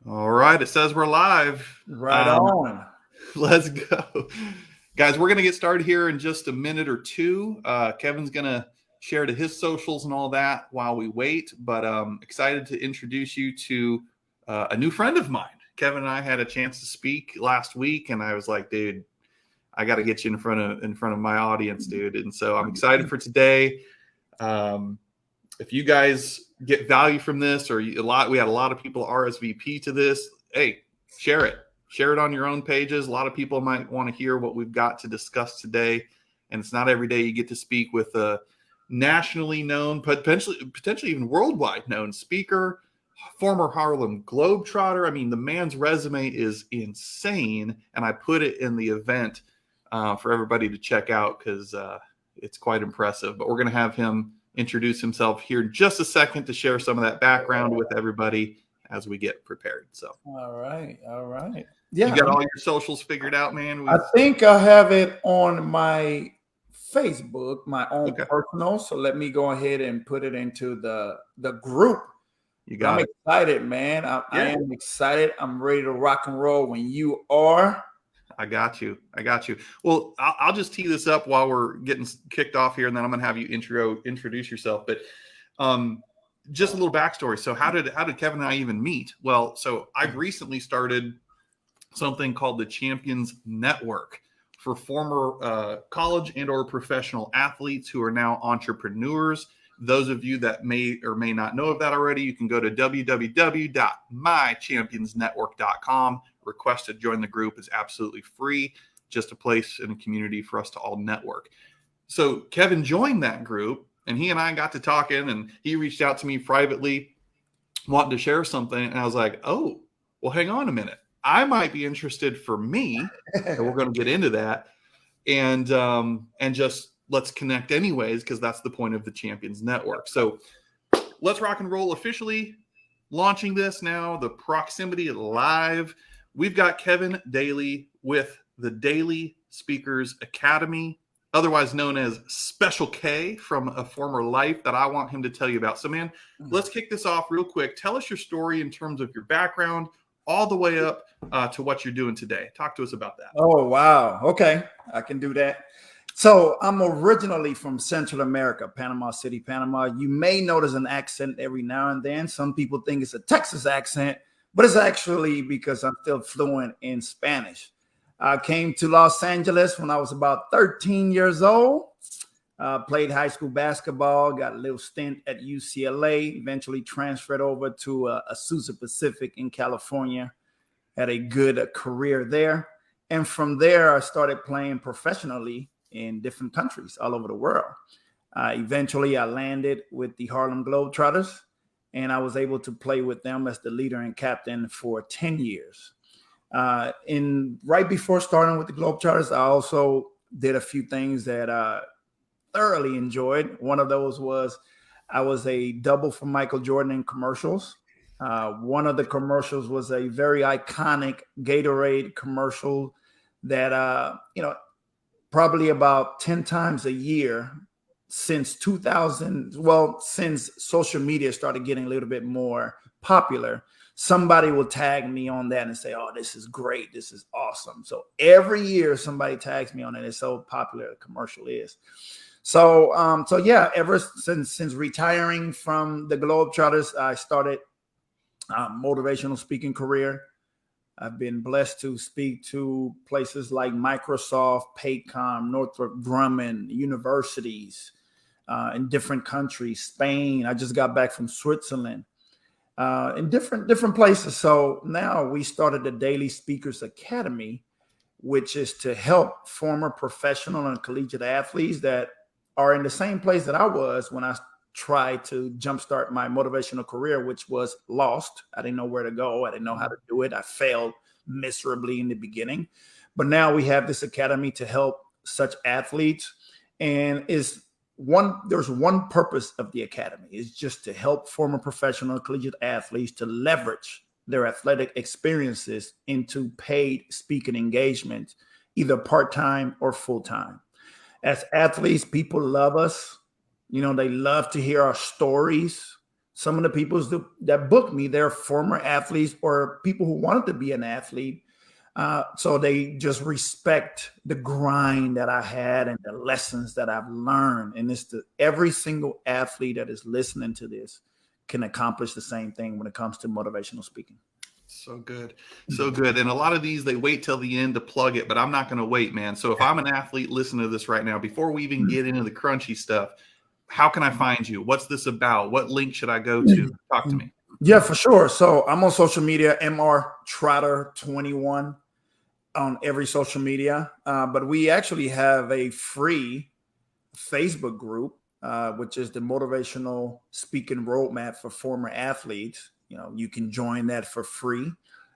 All right, it says we're live. Right on. Let's go. Guys, we're going to get started here in just a minute or two. Kevin's going to share to his socials and all that while we wait, but excited to introduce you to a new friend of mine. Kevin and I had a chance to speak last week, and I was like, dude, I got to get you in front of my audience, dude. And so I'm excited for today. If you guys get value from this, or we had a lot of people RSVP to this, hey, share it on your own pages. A lot of people might want to hear what we've got to discuss today, and it's not every day you get to speak with a nationally known, potentially even worldwide known speaker, former Harlem Globetrotter. I mean, the man's resume is insane, and I put it in the event for everybody to check out because it's quite impressive. But we're going to have him introduce himself here in just a second to share some of that background with everybody as we get prepared. So, all right. Yeah, you got all your socials figured out, man? I think I have it on my Facebook, my own personal. So let me go ahead and put it into the group. I'm excited, man. I am excited. I'm ready to rock and roll when you are. I got you. Well, I'll just tee this up while we're getting kicked off here, and then I'm going to have you introduce yourself. But just a little backstory. So how did Kevin and I even meet? Well, so I've recently started something called the Champions Network for former college and or professional athletes who are now entrepreneurs. Those of you that may or may not know of that already, you can go to www.mychampionsnetwork.com. Request to join the group is absolutely free, just a place in a community for us to all network. So Kevin joined that group, and he and I got to talking, and he reached out to me privately wanting to share something. And I was like, oh, well, hang on a minute. I might be interested for me. And we're going to get into that. And just let's connect anyways, because that's the point of the Champions Network. So let's rock and roll. Officially launching this now, the Proximity Live. We've got Kevin Daley with the Daley Speakers Academy, otherwise known as Special K, from a former life that I want him to tell you about. So, man, let's kick this off real quick. Tell us your story in terms of your background all the way up to what you're doing today. Talk to us about that. Oh, wow. Okay, I can do that. So I'm originally from Central America, Panama City, Panama. You may notice an accent every now and then. Some people think it's a Texas accent, but it's actually because I'm still fluent in Spanish. I came to Los Angeles when I was about 13 years old. Played high school basketball, got a little stint at UCLA, eventually transferred over to Azusa Pacific in California. Had a good career there. And from there, I started playing professionally in different countries all over the world. Eventually, I landed with the Harlem Globetrotters, and I was able to play with them as the leader and captain for 10 years. Right before starting with the Globetrotters, I also did a few things that I thoroughly enjoyed. One of those was I was a double for Michael Jordan in commercials. One of the commercials was a very iconic Gatorade commercial that, probably about 10 times a year since 2000, since social media started getting a little bit more popular, somebody will tag me on that and say, oh, this is great. This is awesome. So every year somebody tags me on it. It's so popular the commercial is. So yeah, ever since retiring from the Globetrotters, I started a motivational speaking career. I've been blessed to speak to places like Microsoft, Paycom, Northrop Grumman, universities in different countries, Spain. I just got back from Switzerland, in different places. So now we started the Daley Speakers Academy, which is to help former professional and collegiate athletes that are in the same place that I was when I tried to jumpstart my motivational career, which was lost. I didn't know where to go. I didn't know how to do it. I failed miserably in the beginning. But now we have this academy to help such athletes. And there's one purpose of the academy is just to help former professional collegiate athletes to leverage their athletic experiences into paid speaking engagement, either part-time or full-time. As athletes, people love us. They love to hear our stories. some of the people that booked me, they're former athletes or people who wanted to be an athlete. So they just respect the grind that I had and the lessons that I've learned. And every single athlete that is listening to this can accomplish the same thing when it comes to motivational speaking. So good. So good. And a lot of these, they wait till the end to plug it, but I'm not going to wait, man. So if I'm an athlete listening to this right now, before we even get into the crunchy stuff, how can I find you? What's this about? What link should I go to? Talk to me. Yeah, for sure. So I'm on social media, MR Trotter 21 on every social media. But we actually have a free Facebook group, which is the Motivational Speaking Roadmap for Former Athletes. You know, you can join that for free.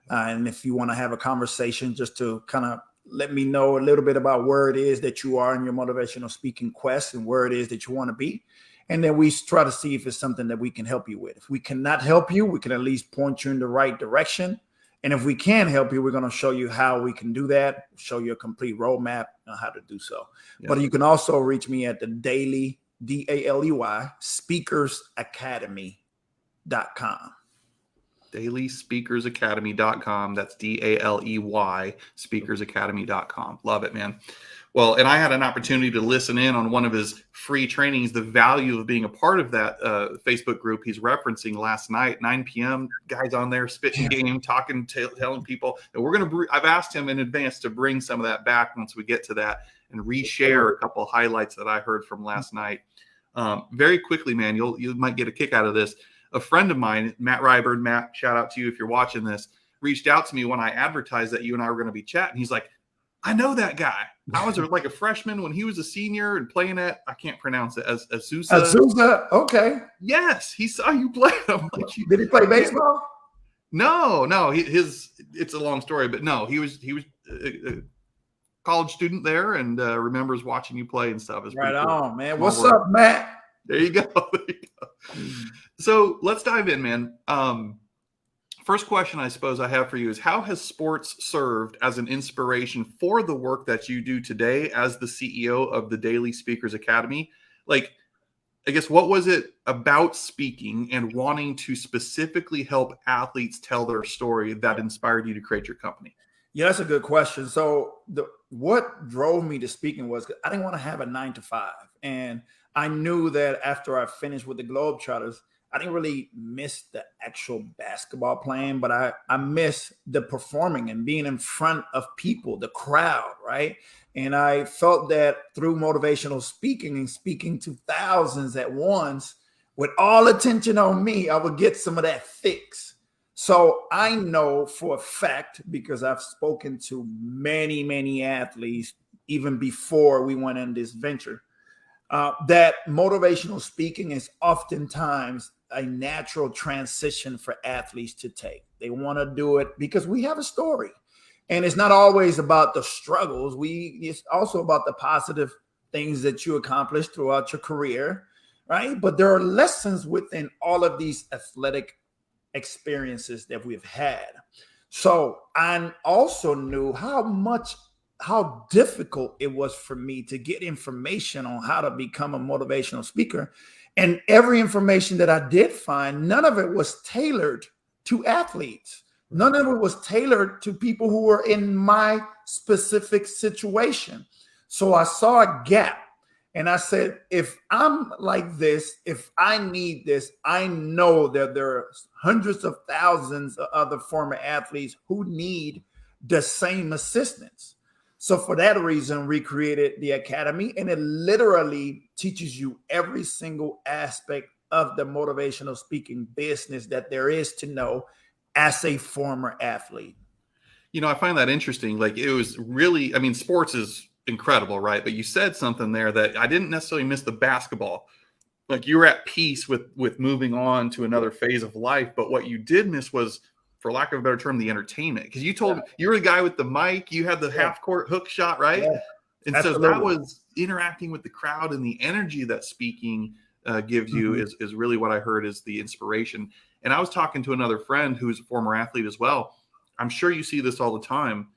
And if you want to have a conversation just to kind of let me know a little bit about where it is that you are in your motivational speaking quest and where it is that you want to be. And then we try to see if it's something that we can help you with. If we cannot help you, we can at least point you in the right direction. And if we can help you, we're going to show you how we can do that, show you a complete roadmap on how to do so. Yeah. But you can also reach me at the Daley, DALEY, speakersacademy.com. DaleySpeakersAcademy.com. That's DALEY, speakersacademy.com. Love it, man. Well, and I had an opportunity to listen in on one of his free trainings, the value of being a part of that Facebook group he's referencing last night, 9 p.m. Guys on there spitting game, talking, telling people. And we're going to, I've asked him in advance to bring some of that back once we get to that and reshare a couple of highlights that I heard from last night. Very quickly, man, you might get a kick out of this. A friend of mine, Matt Ryberg, Matt, shout out to you if you're watching this, reached out to me when I advertised that you and I were going to be chatting. He's like, I know that guy. I was like a freshman when he was a senior and playing at, I can't pronounce it, Azusa. Azusa, okay. Yes, he saw you play. I'm like, did he play baseball? No. It's a long story, but no, he was a college student there and remembers watching you play and stuff. It's right cool. On, man. What's up, Matt? There you go. So let's dive in, man. First question I suppose I have for you is, how has sports served as an inspiration for the work that you do today as the CEO of the Daley Speakers Academy? Like, I guess, what was it about speaking and wanting to specifically help athletes tell their story that inspired you to create your company? Yeah, that's a good question. So what drove me to speaking was I didn't want to have a 9-to-5. And I knew that after I finished with the Globetrotters, I didn't really miss the actual basketball playing, but I miss the performing and being in front of people, the crowd, right? And I felt that through motivational speaking and speaking to thousands at once, with all attention on me, I would get some of that fix. So I know for a fact, because I've spoken to many, many athletes, even before we went in this venture, that motivational speaking is oftentimes a natural transition for athletes to take. They want to do it because we have a story, and it's not always about the struggles. It's also about the positive things that you accomplished throughout your career, right? But there are lessons within all of these athletic experiences that we've had. So I also knew how difficult it was for me to get information on how to become a motivational speaker. And every information that I did find, none of it was tailored to athletes. None of it was tailored to people who were in my specific situation. So I saw a gap and I said, if I'm like this, if I need this, I know that there are hundreds of thousands of other former athletes who need the same assistance. So for that reason, we created the Academy, and it literally teaches you every single aspect of the motivational speaking business that there is to know as a former athlete. You know, I find that interesting. Like, it was really, I mean, sports is incredible, right? But you said something there that I didn't necessarily miss the basketball. Like, you were at peace with moving on to another phase of life. But what you did miss was, for lack of a better term, the entertainment. Because you told me you were the guy with the mic, you had the half court hook shot, right? Yeah, and absolutely. So that was interacting with the crowd, and the energy that speaking gives you is really what I heard is the inspiration. And I was talking to another friend who's a former athlete as well. I'm sure you see this all the time.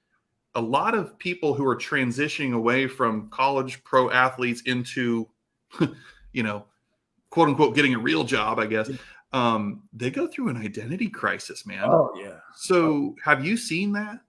A lot of people who are transitioning away from college pro athletes into, you know, quote unquote, getting a real job, I guess. they go through an identity crisis, man. Oh yeah. So have you seen that?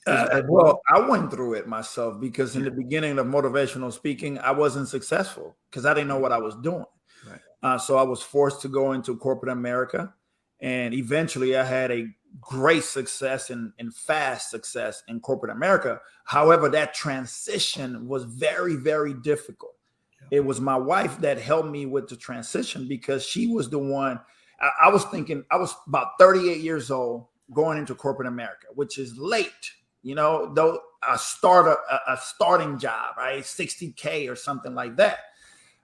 As Well, I went through it myself because in the beginning of motivational speaking, I wasn't successful because I didn't know what I was doing. Right. So I was forced to go into corporate America, and eventually I had a great success and fast success in corporate America. However, that transition was very, very difficult. Yeah. It was my wife that helped me with the transition because she was the one. I was thinking I was about 38 years old going into corporate America, which is late. You know, though a starting job, right? 60K or something like that.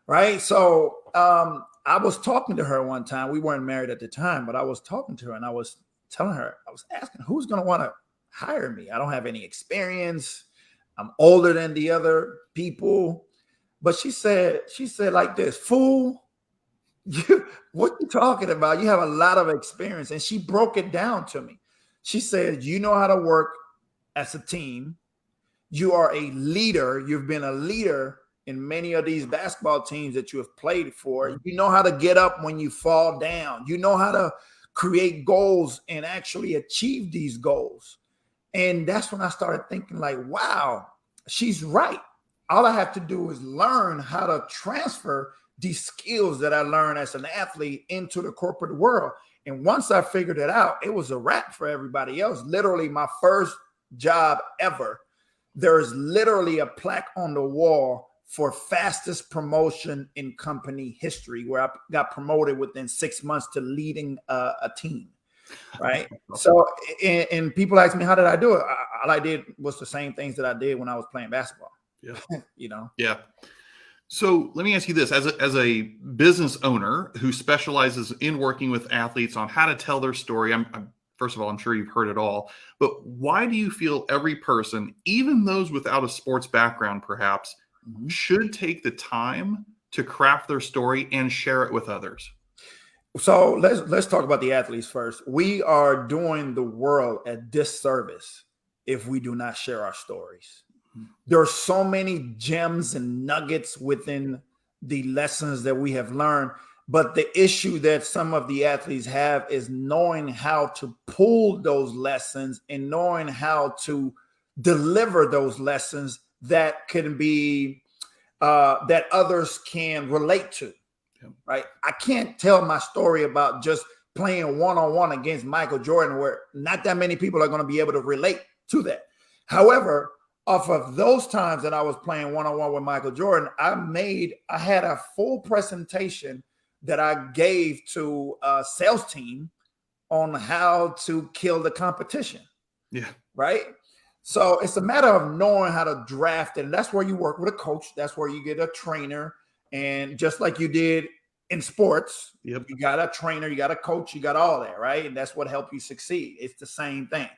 Right. So I was talking to her one time. We weren't married at the time, but I was talking to her and I was telling her, I was asking who's going to want to hire me. I don't have any experience. I'm older than the other people. But she said like this, fool, what you talking about? You have a lot of experience. And she broke it down to me. She said, you know how to work as a team. You are a leader. You've been a leader in many of these basketball teams that you have played for. You know how to get up when you fall down. You know how to create goals and actually achieve these goals. And that's when I started thinking like, wow, she's right. All I have to do is learn how to transfer these skills that I learned as an athlete into the corporate world. And once I figured it out, it was a wrap for everybody else. Literally my first job ever. There's literally a plaque on the wall for fastest promotion in company history, where I got promoted within 6 months to leading a team. Right. So, and people ask me, how did I do it? All I did was the same things that I did when I was playing basketball. Yeah. You know? Yeah. So let me ask you this, as a business owner who specializes in working with athletes on how to tell their story, first of all, I'm sure you've heard it all, but why do you feel every person, even those without a sports background, perhaps, should take the time to craft their story and share it with others? So let's talk about the athletes first. We are doing the world a disservice if we do not share our stories. There are so many gems and nuggets within the lessons that we have learned. But the issue that some of the athletes have is knowing how to pull those lessons and knowing how to deliver those lessons that can be that others can relate to. Right. I can't tell my story about just playing one-on-one against Michael Jordan, where not that many people are going to be able to relate to that. However, off of those times that I was playing one-on-one with Michael Jordan, I had a full presentation that I gave to a sales team on how to kill the competition. Yeah. Right. So it's a matter of knowing how to draft it. And that's where you work with a coach. That's where you get a trainer. And just like you did in sports, you got a trainer, you got a coach, you got all that, right? And that's what helped you succeed. It's the same thing.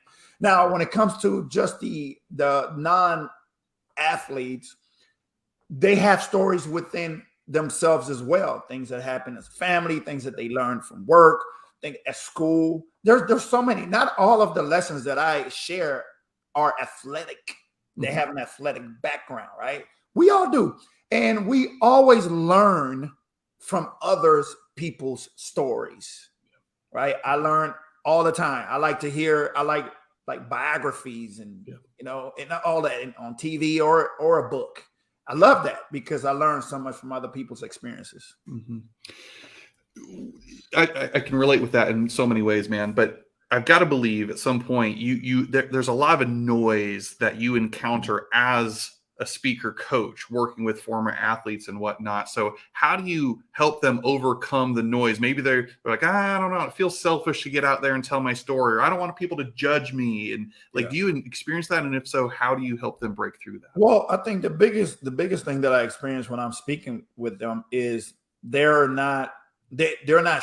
Now, when it comes to just the non-athletes, they have stories within themselves as well. Things that happen as a family, things that they learn from work, things at school. There's so many. Not all of the lessons that I share are athletic. They have an athletic background, right? We all do. And we always learn from others people's stories, right? I learn all the time. I like biographies and, you know, and all that on TV or a book. I love that because I learned so much from other people's experiences. I can relate with that in so many ways, man. But I've got to believe at some point there's a lot of noise that you encounter as a speaker coach working with former athletes and whatnot. So how do you help them overcome the noise? Maybe they're like, I don't know, it feels selfish to get out there and tell my story, or I don't want people to judge me. And do you experience that? And if so, how do you help them break through that? Well, I think the biggest thing that I experience when I'm speaking with them is they're not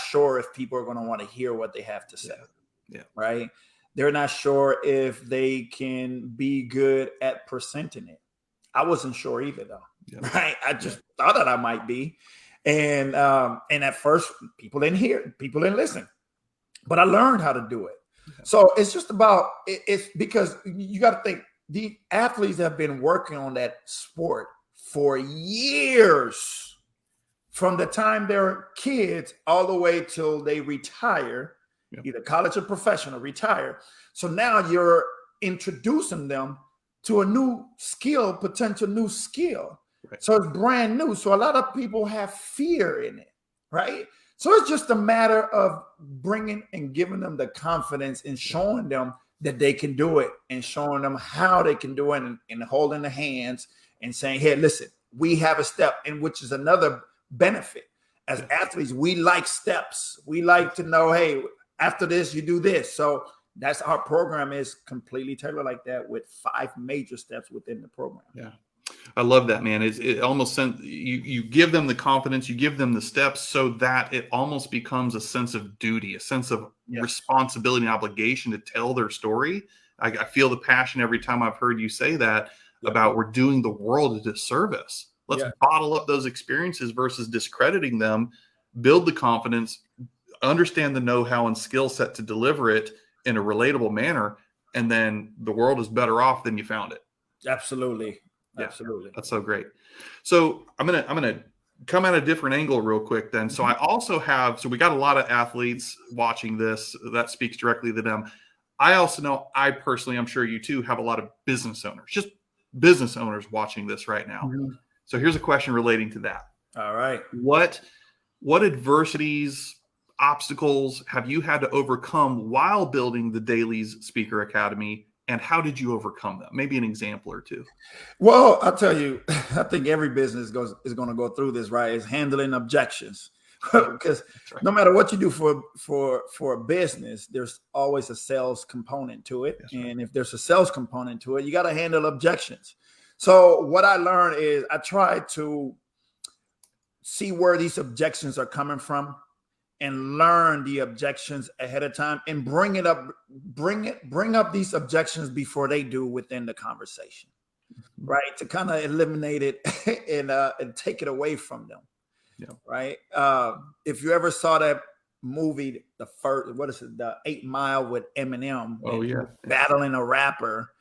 sure if people are going to want to hear what they have to say. Yeah. Right. They're not sure if they can be good at presenting it. I wasn't sure either, though. Right. I just thought that I might be. And at first people didn't listen, but I learned how to do it. So it's just about, it's because you got to think the athletes have been working on that sport for years. from the time they're kids all the way till they retire, either college or professional, retire. So now you're introducing them to a new skill, potential new skill. Right. So it's brand new. So a lot of people have fear in it, right? So it's just a matter of bringing and giving them the confidence and showing them that they can do it and showing them how they can do it and holding the hands and saying, hey, listen, we have a step, and which is another benefit. As athletes, we like steps. We like to know, hey, after this, you do this. So that's our program is completely tailored like that with 5 major steps within the program. Yeah. I love that, man. It almost sends you give them the confidence, you give them the steps so that it almost becomes a sense of duty, a sense of responsibility and obligation to tell their story. I feel the passion every time I've heard you say that about we're doing the world a disservice. Let's bottle up those experiences versus discrediting them, build the confidence, understand the know-how and skill set to deliver it in a relatable manner, and then the world is better off than you found it. Absolutely. Absolutely. That's so great. So I'm gonna come at a different angle real quick then. So I also have, so we got a lot of athletes watching this. That speaks directly to them. I also know, I personally, I'm sure you too, have a lot of business owners, just business owners watching this right now. So here's a question relating to that. All right. What adversities, obstacles have you had to overcome while building the Daley's Speaker Academy? And how did you overcome them? Maybe an example or two. Well, I'll tell you, I think every business is going to go through this, right? Is handling objections. Because no matter what you do for a business, there's always a sales component to it. And if there's a sales component to it, you got to handle objections. So what I learned is I try to see where these objections are coming from and learn the objections ahead of time and bring up these objections before they do within the conversation, right? To kind of eliminate it and take it away from them. Right. If you ever saw that movie, the 8 Mile with Eminem, battling a rapper,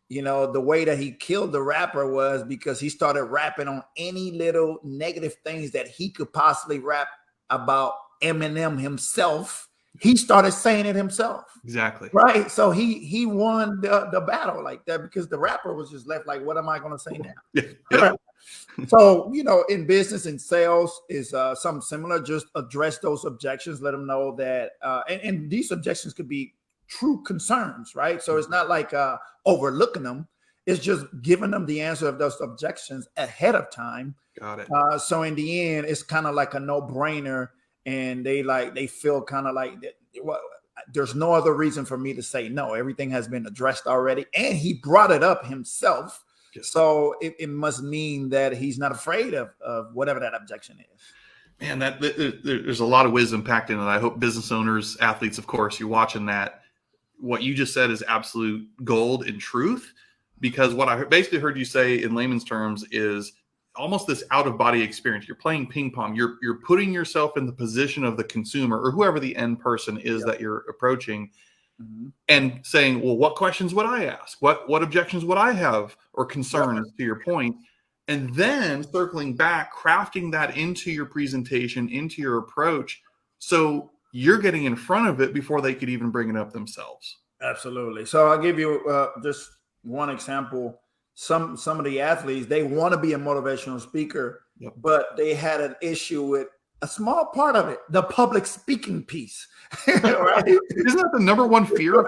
the way that he killed the rapper was because he started rapping on any little negative things that he could possibly rap about Eminem himself. He started saying it himself. Exactly. Right. So he won the battle like that because the rapper was just left like, what am I going to say now? Right? So, in business and sales is something similar. Just address those objections. Let them know that, and these objections could be true concerns, right? So it's not like overlooking them. It's just giving them the answer of those objections ahead of time. Got it. So in the end, it's kind of like a no-brainer, and they feel kind of like there's no other reason for me to say no. Everything has been addressed already, and he brought it up himself. So it must mean that he's not afraid of whatever that objection is. Man, there's a lot of wisdom packed in it. I hope business owners, athletes, of course, you're watching that. What you just said is absolute gold and truth, because what I basically heard you say in layman's terms is almost this out-of-body experience. You're playing ping pong. You're putting yourself in the position of the consumer or whoever the end person is that you're approaching. And saying, well, what questions would I ask? What objections would I have or concerns to your point? And then circling back, crafting that into your presentation, into your approach, so you're getting in front of it before they could even bring it up themselves. Absolutely. So I'll give you just one example. Some of the athletes, they want to be a motivational speaker, but they had an issue with a small part of it, the public speaking piece. Right? Isn't that the number one fear?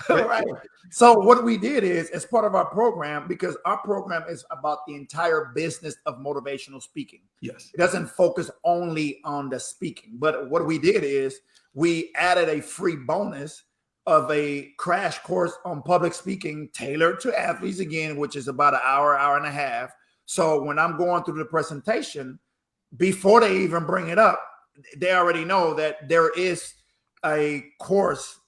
Right. So what we did is, as part of our program, because our program is about the entire business of motivational speaking. Yes. It doesn't focus only on the speaking. But what we did is we added a free bonus of a crash course on public speaking tailored to athletes, again, which is about an hour and a half. So when I'm going through the presentation, before they even bring it up, they already know that there is a course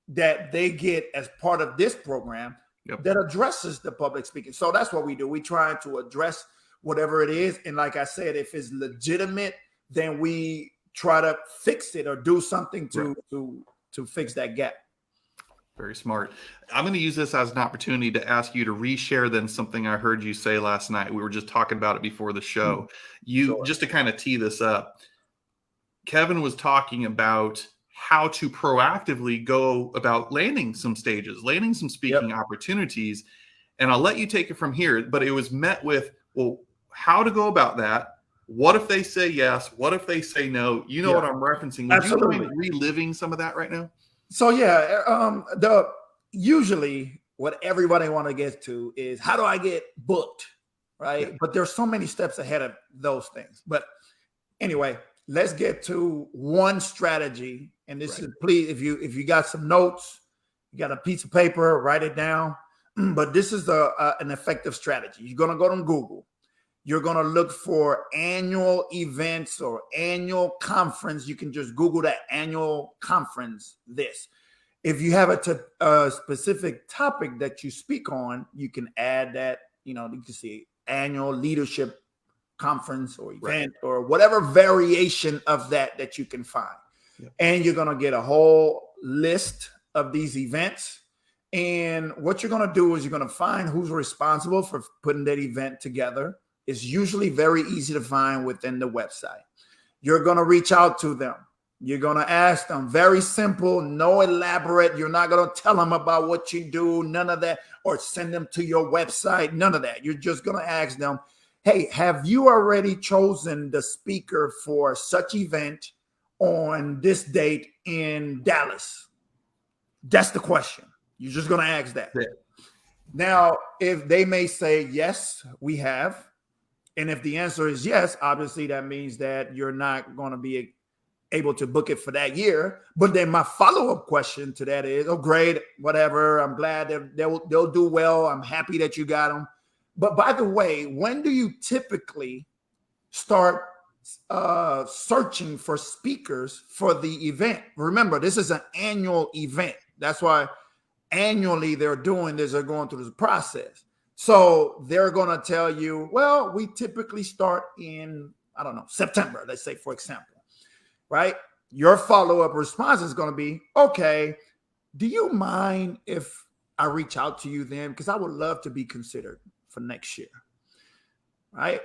that they get as part of this program that addresses the public speaking. So that's what we do. We try to address whatever it is. And like I said, if it's legitimate, then we try to fix it or do something to fix that gap. Very smart. I'm going to use this as an opportunity to ask you to reshare then something I heard you say last night. We were just talking about it before the show. Sure. Just to kind of tee this up, Kevin was talking about how to proactively go about landing some stages, landing some speaking opportunities. And I'll let you take it from here, but it was met with, well, how to go about that. What if they say yes? What if they say no? You know what I'm referencing. Would Absolutely. you mind reliving some of that right now? So usually what everybody want to get to is, how do I get booked, right? Yeah. But there's so many steps ahead of those things. But anyway, let's get to one strategy. And this is, please, if you got some notes, you got a piece of paper, write it down. But this is an effective strategy. You're going to go to Google. You're going to look for annual events or annual conference. You can just Google that annual conference. If you have a specific topic that you speak on, you can add that, you can see annual leadership conference or event or whatever variation of that you can find. Yep. And you're going to get a whole list of these events. And what you're going to do is you're going to find who's responsible for putting that event together. It's usually very easy to find within the website. You're going to reach out to them. You're going to ask them. Very simple, no elaborate. You're not going to tell them about what you do, none of that, or send them to your website, none of that. You're just going to ask them, hey, have you already chosen the speaker for such event on this date in Dallas? That's the question. You're just going to ask that. Yeah. Now, if they may say, yes, we have. And if the answer is yes, obviously that means that you're not going to be able to book it for that year. But then my follow-up question to that is, oh, great, whatever. I'm glad that they'll do well. I'm happy that you got them. But by the way, when do you typically start searching for speakers for the event? Remember, this is an annual event. That's why annually they're doing this. They're going through this process. So they're going to tell you, well, we typically start in, I don't know, September, let's say, for example, right? Your follow-up response is going to be, okay, do you mind if I reach out to you then? Because I would love to be considered for next year, right?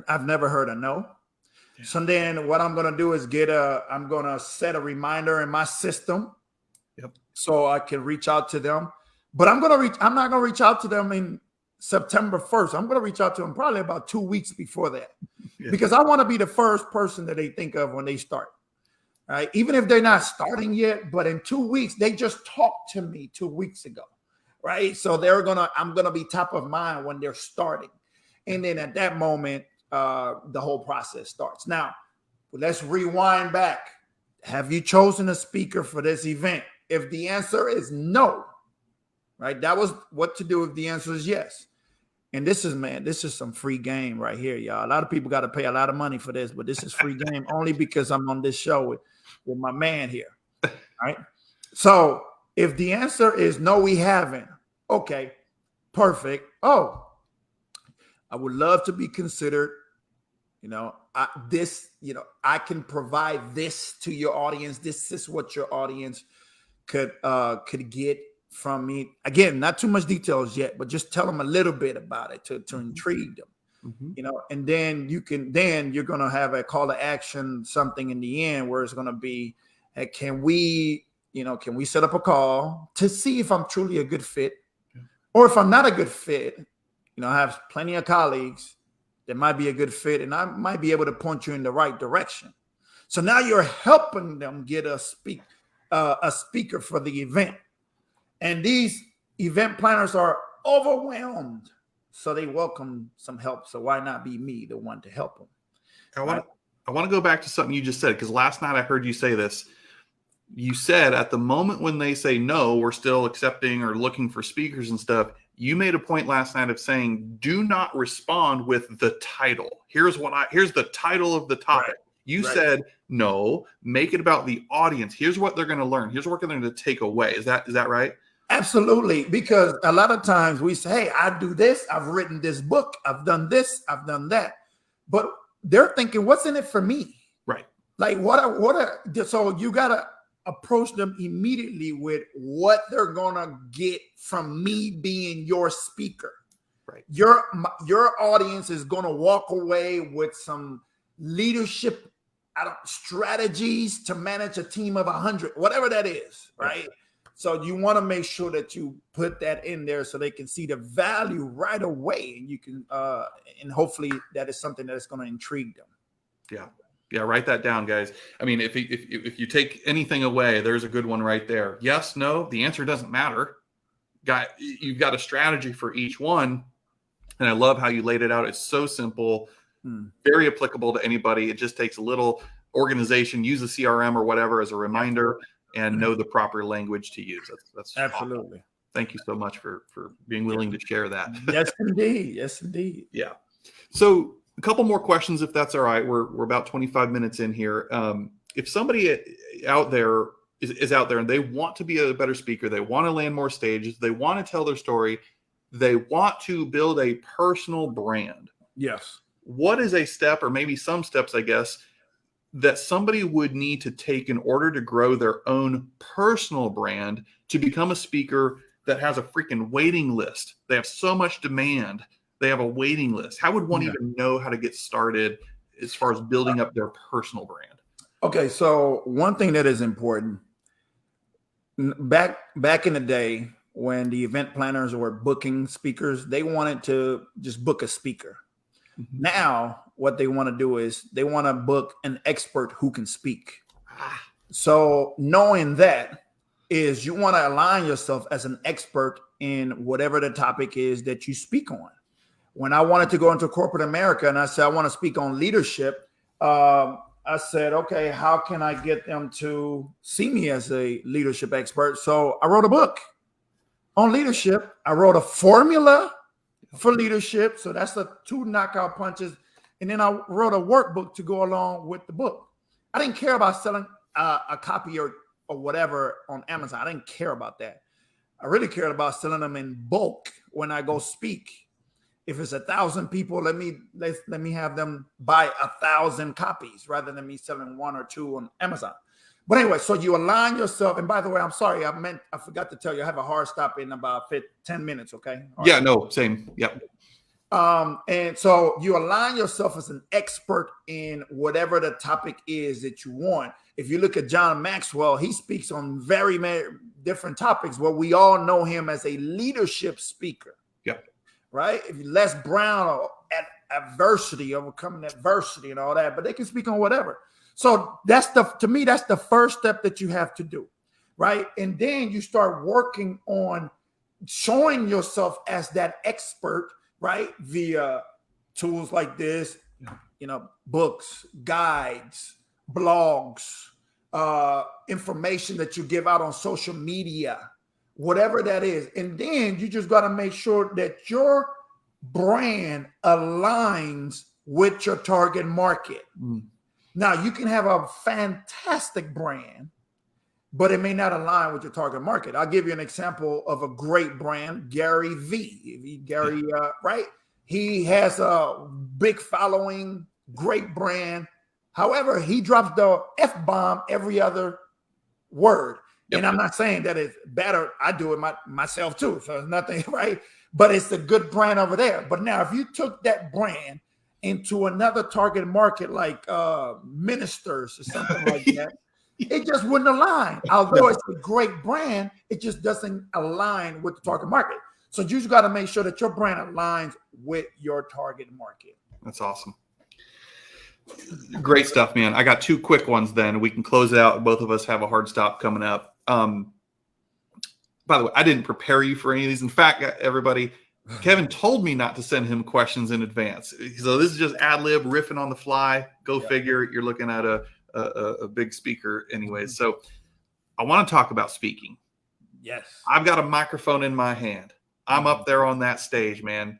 I've never heard a no. Yeah. So then what I'm going to do is I'm going to set a reminder in my system. Yep. So I can reach out to them. But I'm not going to reach out to them in September 1st. I'm going to reach out to them probably about 2 weeks before that, because I want to be the first person that they think of when they start. Right? Even if they're not starting yet, but in 2 weeks, they just talked to me 2 weeks ago. Right? So I'm going to be top of mind when they're starting. And then at that moment, the whole process starts. Now, let's rewind back. Have you chosen a speaker for this event? If the answer is no, right? That was what to do if the answer is yes. And this is some free game right here, y'all. A lot of people got to pay a lot of money for this, but this is free game only because I'm on this show with my man here. All right. So if the answer is no, we haven't. Okay, perfect. Oh, I would love to be considered. I can provide this to your audience. This is what your audience could get from me. Again, not too much details yet, but just tell them a little bit about it to intrigue them. Mm-hmm. And then you're going to have a call to action, something in the end where it's going to be, hey, can we set up a call to see if I'm truly a good fit, or if I'm not a good fit, I have plenty of colleagues that might be a good fit, and I might be able to point you in the right direction. So now you're helping them get a speaker for the event. And these event planners are overwhelmed, so they welcome some help. So why not be me, the one to help them? I want to go back to something you just said, because last night I heard you say this. You said at the moment when they say no, we're still accepting or looking for speakers and stuff. You made a point last night of saying, do not respond with the title. Here's the title of the topic. Right. You said, no, make it about the audience. Here's what they're going to learn. Here's what they're going to take away. Is that right? Absolutely. Because a lot of times we say, hey, I do this. I've written this book. I've done this. I've done that. But they're thinking, what's in it for me? Right. Like so you got to approach them immediately with what they're going to get from me being your speaker. Right. Your audience is going to walk away with some leadership strategies to manage a team of 100, whatever that is, right? So you want to make sure that you put that in there so they can see the value right away, and you can and hopefully that is something that is going to intrigue them. Yeah, write that down, guys. I mean, if you take anything away, there's a good one right there. Yes, no, the answer doesn't matter. You've got a strategy for each one, and I love how you laid it out. It's so simple, very applicable to anybody. It just takes a little organization. Use a CRM or whatever as a reminder, and know the proper language to use. That's absolutely awesome. Thank you so much for being willing to share that. Yes, indeed. Yes, indeed. Yeah. So a couple more questions, if that's all right. We're about 25 minutes in here. If somebody out there is out there and they want to be a better speaker, they want to land more stages, they want to tell their story, they want to build a personal brand. Yes. What is a step, or maybe some steps, I guess, that somebody would need to take in order to grow their own personal brand to become a speaker that has a freaking waiting list? They have so much demand. They have a waiting list. How would one even know how to get started as far as building up their personal brand? Okay, so one thing that is important, back in the day when the event planners were booking speakers, they wanted to just book a speaker. Mm-hmm. Now, what they want to do is they want to book an expert who can speak. So knowing that is you want to align yourself as an expert in whatever the topic is that you speak on. When I wanted to go into corporate America and I said, I want to speak on leadership, I said, okay, how can I get them to see me as a leadership expert? So I wrote a book on leadership. I wrote a formula for leadership. So that's the 2 knockout punches. And then I wrote a workbook to go along with the book. I didn't care about selling a copy or whatever on Amazon. I didn't care about that. I really cared about selling them in bulk when I go speak. If it's 1,000 people, let me have them buy 1,000 copies rather than me selling 1 or 2 on Amazon. But anyway, so you align yourself. And by the way, I'm sorry, I forgot to tell you, I have a hard stop in about 10 minutes. Okay. All yeah. right. No. Same. Yep. And so you align yourself as an expert in whatever the topic is that you want. If you look at John Maxwell, he speaks on very many different topics. Well, we all know him as a leadership speaker. Yep. Right? If Les Brown at adversity, overcoming adversity and all that, but they can speak on whatever. So to me, that's the first step that you have to do. Right. And then you start working on showing yourself as that expert, right? Via tools like this, books, guides, blogs, information that you give out on social media, whatever that is. And then you just got to make sure that your brand aligns with your target market. Now, you can have a fantastic brand, but it may not align with your target market. I'll give you an example of a great brand, Gary V. Right? He has a big following, great brand. However, he drops the F-bomb every other word. Yep. And I'm not saying that it's better. I do it myself too. So it's nothing, right? But it's a good brand over there. But now if you took that brand into another target market like ministers or something like that, it just wouldn't align. Although it's a great brand, it just doesn't align with the target market. So you just got to make sure that your brand aligns with your target market. That's awesome. Great stuff, man. I got 2 quick ones then. We can close it out. Both of us have a hard stop coming up. By the way, I didn't prepare you for any of these. In fact, everybody, Kevin told me not to send him questions in advance. So this is just ad lib, riffing on the fly. Go figure. You're looking at a big speaker anyways. So I want to talk about speaking. Yes. I've got a microphone in my hand. I'm up there on that stage, man.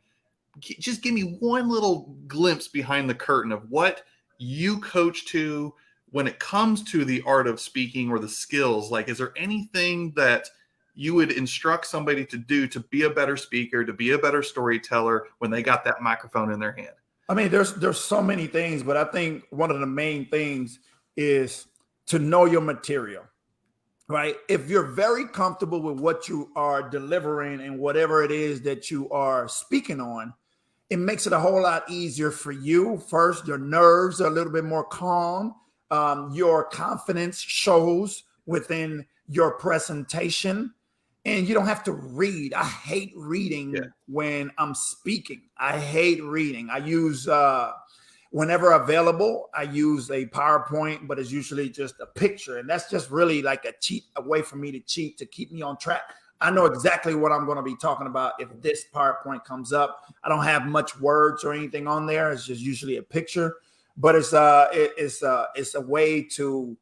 Just give me one little glimpse behind the curtain of what you coach to when it comes to the art of speaking or the skills. Like, is there anything that you would instruct somebody to do to be a better speaker, to be a better storyteller when they got that microphone in their hand? I mean, there's so many things, but I think one of the main things is to know your material. right? If you're very comfortable with what you are delivering and whatever it is that you are speaking on, it makes it a whole lot easier for you. First, your nerves are a little bit more calm. Your confidence shows within your presentation, and you don't have to read. I hate reading when I'm speaking. I hate reading. I use whenever available, I use a PowerPoint, but it's usually just a picture. And that's just really like a way for me to cheat, to keep me on track. I know exactly what I'm going to be talking about if this PowerPoint comes up. I don't have much words or anything on there. It's just usually a picture, but it's a way to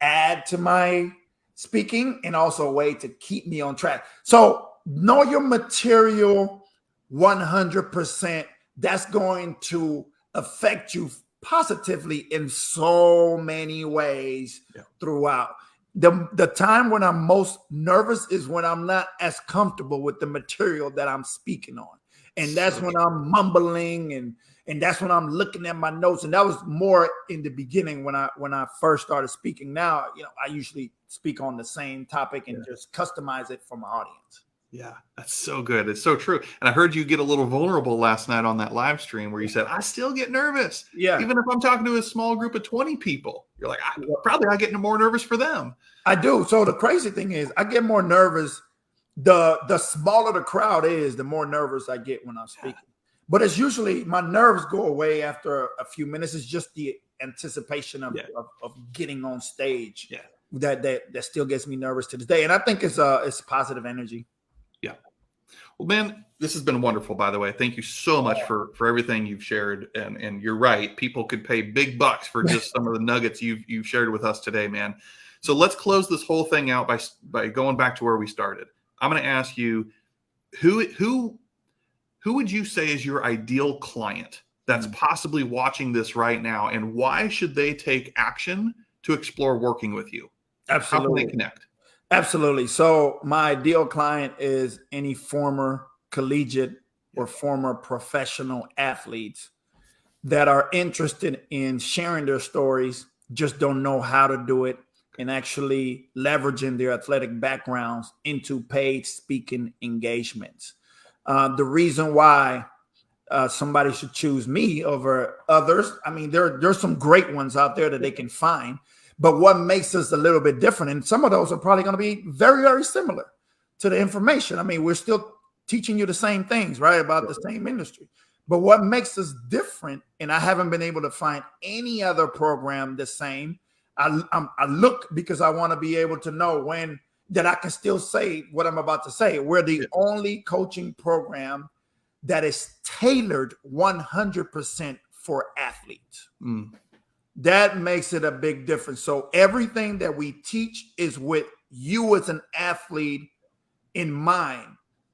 add to my speaking and also a way to keep me on track. So know your material 100%. That's going to affect you positively in so many ways throughout. The time when I'm most nervous is when I'm not as comfortable with the material that I'm speaking on. And that's when I'm mumbling and that's when I'm looking at my notes. And that was more in the beginning when I first started speaking. Now, I usually speak on the same topic and just customize it for my audience. Yeah, that's so good. It's so true. And I heard you get a little vulnerable last night on that live stream where you said, I still get nervous. Yeah. Even if I'm talking to a small group of 20 people, you're like, I get more nervous for them. I do. So the crazy thing is I get more nervous. The smaller the crowd is, the more nervous I get when I'm speaking. But it's usually my nerves go away after a few minutes. It's just the anticipation of getting on stage that still gets me nervous to this day. And I think it's positive energy. Yeah. Well, man, this has been wonderful, by the way. Thank you so much for everything you've shared. And you're right. People could pay big bucks for just some of the nuggets you've shared with us today, man. So let's close this whole thing out by going back to where we started. I'm going to ask you, who would you say is your ideal client that's possibly watching this right now? And why should they take action to explore working with you? Absolutely. How can they connect? Absolutely. So my ideal client is any former collegiate or former professional athletes that are interested in sharing their stories, just don't know how to do it, and actually leveraging their athletic backgrounds into paid speaking engagements. The reason why somebody should choose me over others, I mean, there's some great ones out there that they can find. But what makes us a little bit different, and some of those are probably going to be very, very similar to the information. I mean, we're still teaching you the same things, right, about the same industry. But what makes us different, and I haven't been able to find any other program the same. I look because I want to be able to know when that I can still say what I'm about to say. We're the only coaching program that is tailored 100% for athletes. That makes it a big difference. So everything that we teach is with you as an athlete in mind.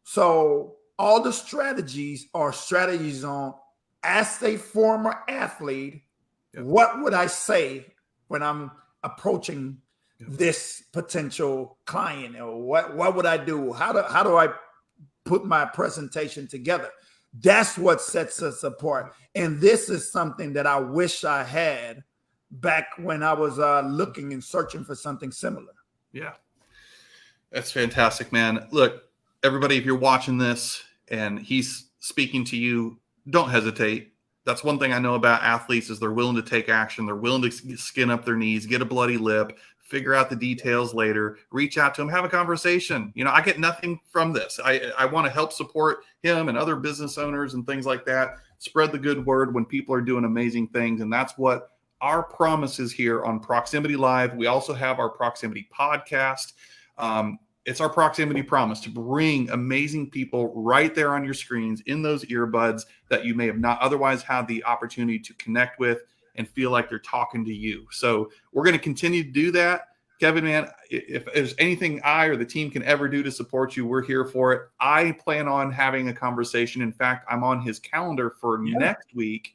So all the strategies are strategies on, as a former athlete, what would I say when I'm approaching this potential client? Or what would I do? How do I put my presentation together? That's what sets us apart. And this is something that I wish I had back when I was looking and searching for something similar. Yeah. That's fantastic, man. Look, everybody, if you're watching this and he's speaking to you, don't hesitate. That's one thing I know about athletes is they're willing to take action. They're willing to skin up their knees, get a bloody lip, figure out the details later, reach out to him, have a conversation. I get nothing from this. I want to help support him and other business owners and things like that. Spread the good word when people are doing amazing things. And that's what our promise is here on Proximity Live. We also have our Proximity podcast. It's our proximity promise to bring amazing people right there on your screens in those earbuds that you may have not otherwise had the opportunity to connect with and feel like they're talking to you. So we're going to continue to do that. Kevin, man, if there's anything I or the team can ever do to support you, we're here for it. I plan on having a conversation. In fact, I'm on his calendar for next week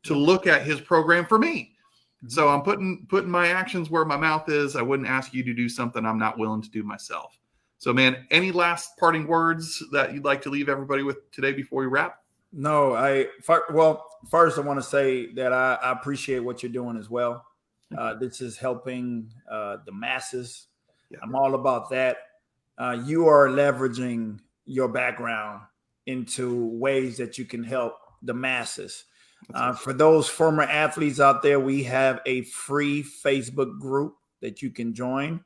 to look at his program for me. So I'm putting my actions where my mouth is. I wouldn't ask you to do something I'm not willing to do myself. So, man, any last parting words that you'd like to leave everybody with today before we wrap? No, first I want to say that I appreciate what you're doing as well. This is helping the masses Yeah. I'm all about that. You are leveraging your background into ways that you can help the masses. For those former athletes out there, we have a free Facebook group that you can join.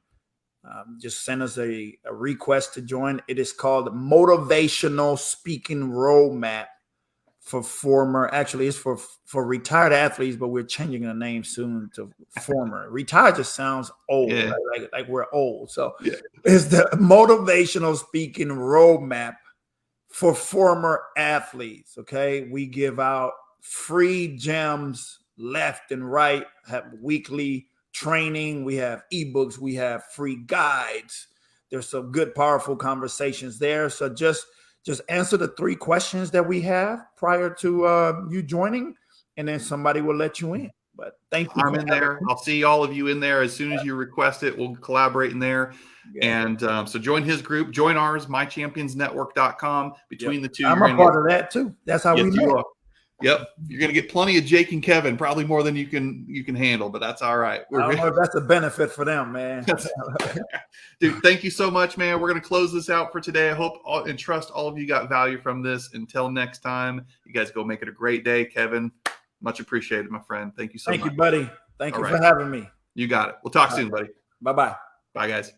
Just send us a request to join. It is called Motivational Speaking Roadmap it's for retired athletes, but we're changing the name soon to former. Retired just sounds old, Yeah. right? Like we're old. So Yeah. it's the Motivational Speaking Roadmap for former athletes. Okay, we give out free gems left and right, have weekly training, we have ebooks, we have free guides. There's some good, powerful conversations there. So just answer the 3 questions that we have prior to you joining, and then somebody will let you in. But thank you. I'm in there. I'll see all of you in there as soon as you request it. We'll collaborate in there. Yeah. And so join his group, join ours, mychampionsnetwork.com. Between the two, I'm a part of that too. That's how we met. Yep, you're going to get plenty of Jake and Kevin, probably more than you can handle, but that's all right. I don't know if that's a benefit for them, man. Dude, thank you so much, man. We're going to close this out for today. I hope and trust all of you got value from this. Until next time, you guys go make it a great day. Kevin, much appreciated, my friend. Thank you so much. Thank you, buddy. Thank you for having me. You got it. We'll talk soon, buddy. Bye-bye. Bye, guys.